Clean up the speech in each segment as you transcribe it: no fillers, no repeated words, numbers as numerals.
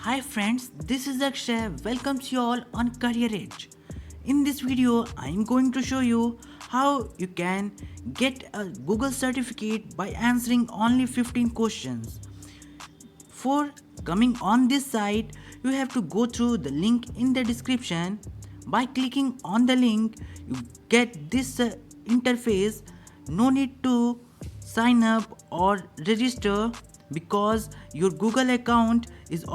Hi friends, this is Akshay. Welcomes you all on Career Edge. In this video, I am going to show you how you can get a Google certificate by answering only 15 questions. For coming on this site, you have to go through the link in the description. By clicking on the link, you get this interface. No need to sign up or register because your Google account is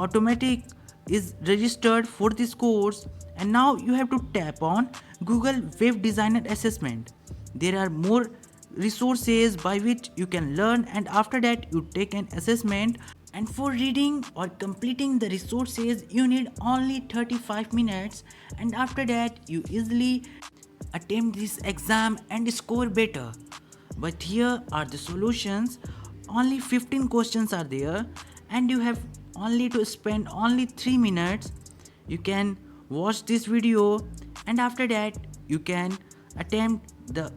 registered for this course, and now you have to tap on Google Web Designer Assessment. There are more resources by which you can learn, and after that you take an assessment, and for reading or completing the resources you need only 35 minutes, and after that you easily attempt this exam and score better. But here are the solutions. Only 15 questions are there and you have only to spend only 3 minutes. You can watch this video and after that you can attempt the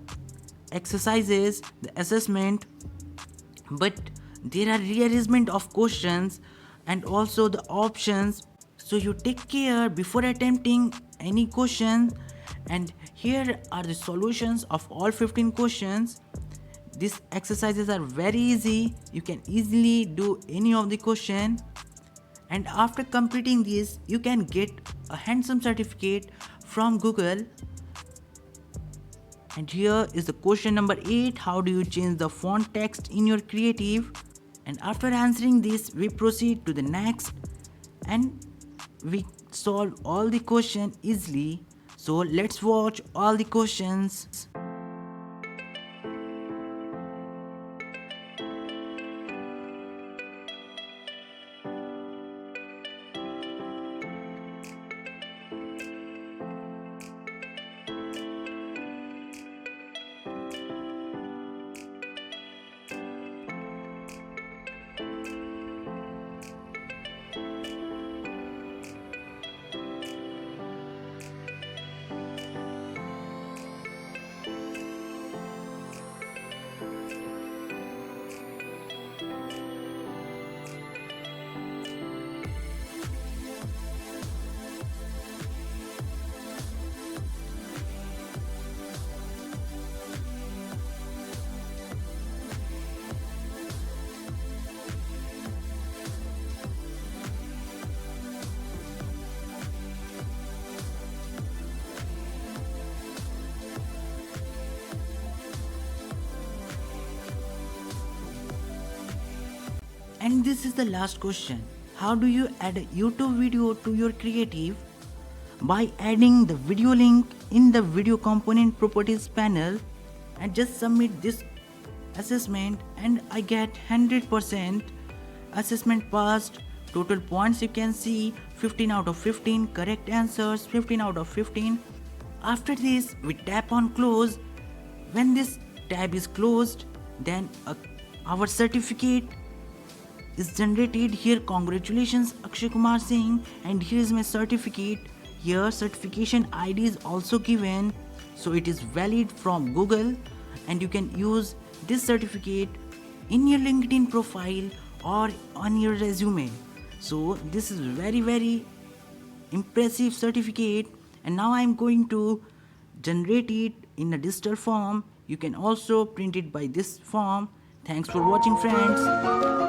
exercises, the assessment. But there are rearrangement of questions and also the options, so you take care before attempting any question. And here are the solutions of all 15 questions. These exercises are very easy, you can easily do any of the question, and after completing this you can get a handsome certificate from Google. And here is the question number 8. How do you change the font text in your creative? And after answering this, we proceed to the next and we solve all the questions easily. So let's watch all the questions. And this is the last question. How do you add a YouTube video to your creative? By adding the video link in the video component properties panel and just submit this assessment, and I get 100% assessment passed. Total points you can see 15 out of 15, correct answers 15 out of 15. After this we tap on close. When this tab is closed, then our certificate is generated. Here, congratulations Akshay Kumar Singh, and here is my certificate. Here certification ID is also given, so it is valid from Google, and you can use this certificate in your LinkedIn profile or on your resume. So this is very impressive certificate, and now I am going to generate it in a digital form. You can also print it by this form. Thanks for watching friends.